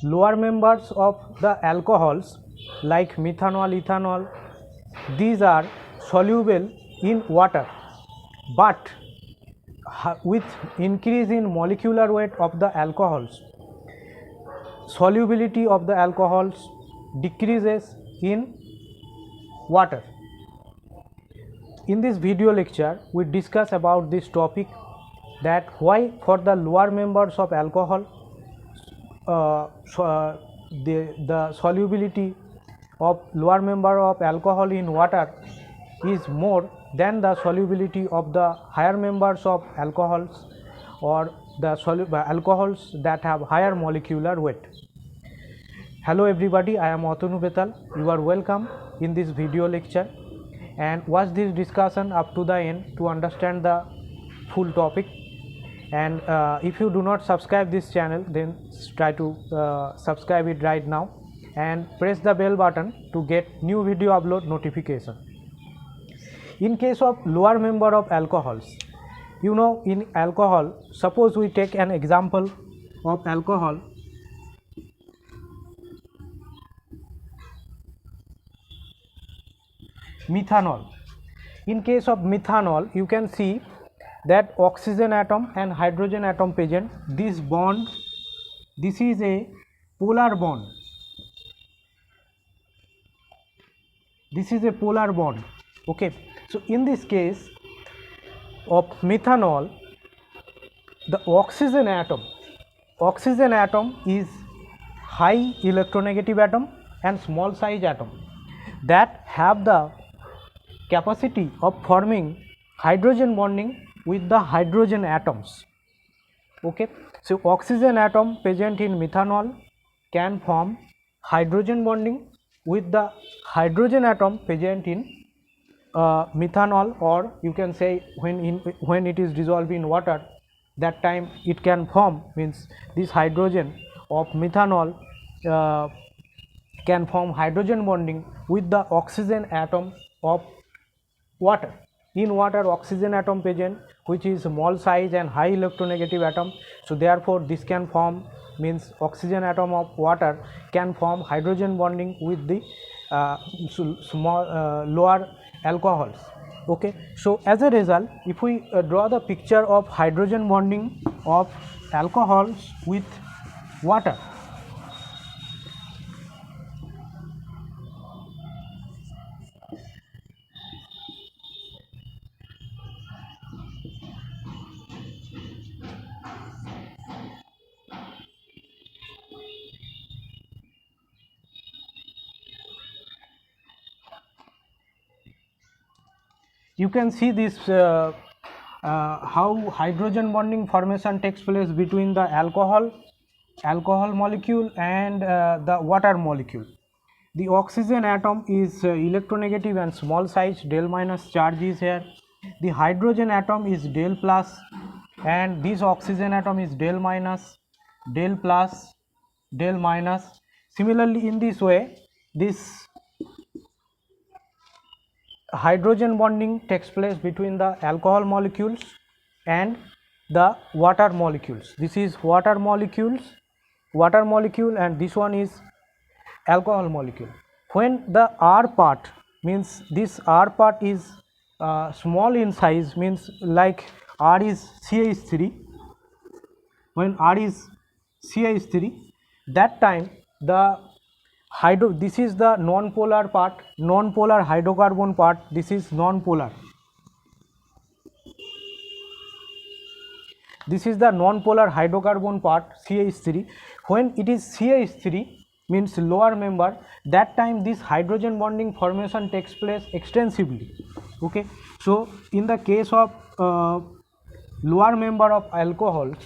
lower members of the alcohols like methanol, ethanol, these are soluble in water, but with increase in molecular weight of the alcohols, solubility of the alcohols decreases in water. In this video lecture, we discuss about this topic, that why for the lower members of alcohol the solubility of lower member of alcohol in water is more than the solubility of the higher members of alcohols, or the alcohols that have higher molecular weight. Hello everybody, I am Atanu Betal. You are welcome in this video lecture, and watch this discussion up to the end to understand the full topic. And if you do not subscribe this channel, then try to subscribe it right now and press the bell button to get new video upload notification. In case of lower member of alcohols, you know, in alcohol, suppose we take an example of alcohol. Methanol. In case of methanol, you can see that oxygen atom and hydrogen atom present. This bond, this is a polar bond. This is a polar bond. Okay. So in this case of methanol, the oxygen atom is high electronegative atom and small size atom that have the capacity of forming hydrogen bonding with the hydrogen atoms. Okay, so oxygen atom present in methanol can form hydrogen bonding with the hydrogen atom present in methanol, or you can say when it is dissolved in water, that time it can form, means this hydrogen of methanol can form hydrogen bonding with the oxygen atom of water. In water, oxygen atom present, which is small size and high electronegative atom. So therefore this can form, means oxygen atom of water can form hydrogen bonding with the lower alcohols. Okay, so as a result, if we draw the picture of hydrogen bonding of alcohols with water, you can see this how hydrogen bonding formation takes place between the alcohol molecule and the water molecule. The oxygen atom is electronegative and small size, del minus charge is here. The hydrogen atom is del plus, and this oxygen atom is del minus, del plus, del minus. Similarly, in this way, this hydrogen bonding takes place between the alcohol molecules and the water molecules. This is water molecule, and this one is alcohol molecule. When the R part, means this R part is small in size, means like R is CH3, when R is CH3, that time the this is the non-polar part, non-polar hydrocarbon part, this is non-polar. This is the non-polar hydrocarbon part, CH3. When it is CH3, means lower member, that time this hydrogen bonding formation takes place extensively. Okay, so in the case of lower member of alcohols,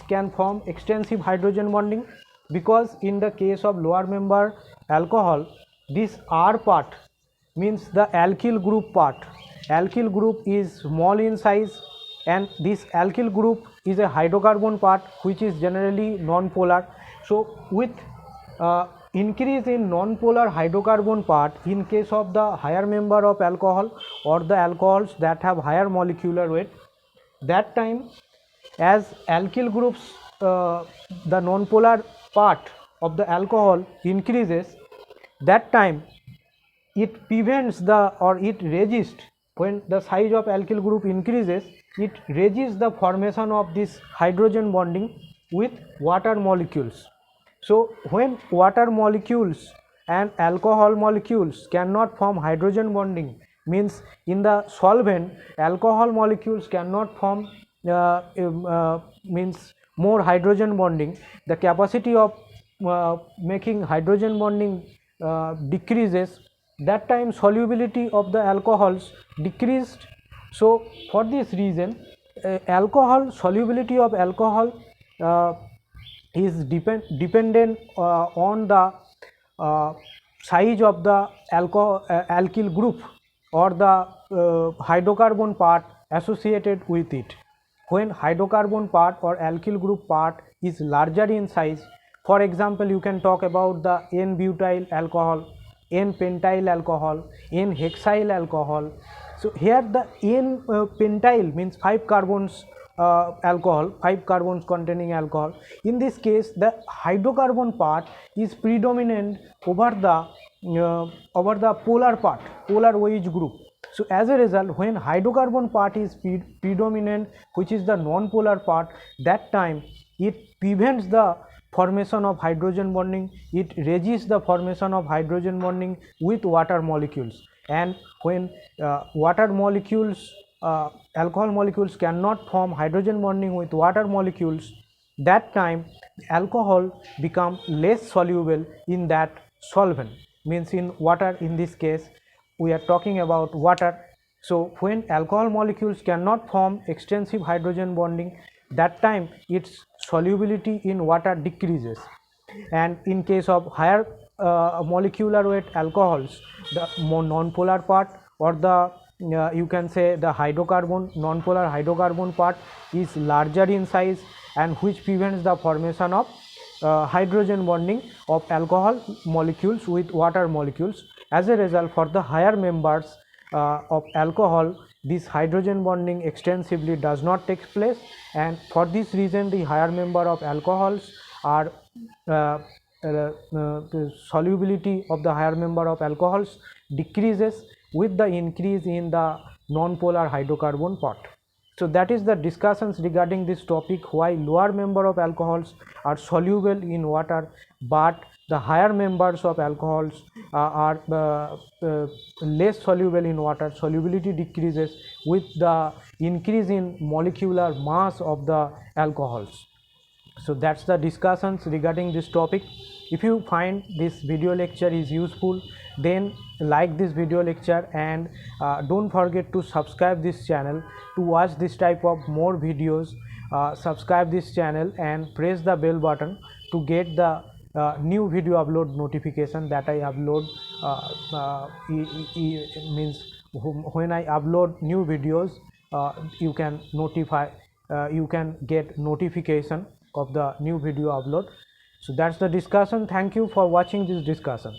can form extensive hydrogen bonding, because in the case of lower member alcohol, this R part, means the alkyl group part, alkyl group is small in size, and this alkyl group is a hydrocarbon part which is generally non-polar. So with increase in non-polar hydrocarbon part in case of the higher member of alcohol or the alcohols that have higher molecular weight, that time as alkyl groups the non-polar part of the alcohol increases, that time it prevents the, or it resists, when the size of alkyl group increases, it resists the formation of this hydrogen bonding with water molecules. So when water molecules and alcohol molecules cannot form hydrogen bonding, means in the solvent alcohol molecules cannot form means more hydrogen bonding, the capacity of making hydrogen bonding decreases, that time solubility of the alcohols decreased. So for this reason alcohol solubility of alcohol is dependent on the size of the alkyl group or the hydrocarbon part associated with it. When hydrocarbon part or alkyl group part is larger in size, for example you can talk about the N-butyl alcohol, N-pentyl alcohol, N-hexyl alcohol. So here the N-pentyl means 5 carbons alcohol, 5 carbons containing alcohol. In this case the hydrocarbon part is predominant over the polar part, polar OH group. So as a result, when hydrocarbon part is predominant, which is the non-polar part, that time it prevents the formation of hydrogen bonding, it resists the formation of hydrogen bonding with water molecules. And when water molecules, alcohol molecules cannot form hydrogen bonding with water molecules, that time alcohol become less soluble in that solvent, means in water. In this case we are talking about water. So when alcohol molecules cannot form extensive hydrogen bonding, that time its solubility in water decreases. And in case of higher molecular weight alcohols, the more non-polar part or the you can say the hydrocarbon, non-polar hydrocarbon part is larger in size, and which prevents the formation of hydrogen bonding of alcohol molecules with water molecules. As a result, for the higher members of alcohol, this hydrogen bonding extensively does not take place, and for this reason the higher member of alcohols are the solubility of the higher member of alcohols decreases with the increase in the non-polar hydrocarbon part. So that is the discussions regarding this topic, why lower member of alcohols are soluble in water but the higher members of alcohols are less soluble in water. Solubility decreases with the increase in molecular mass of the alcohols. So that's the discussions regarding this topic. If you find this video lecture is useful, then like this video lecture, and don't forget to subscribe this channel to watch this type of more videos. Subscribe this channel and press the bell button to get the new video upload notification that I upload. Means when I upload new videos, you can notify, you can get notification of the new video upload. So that's the discussion. Thank you for watching this discussion.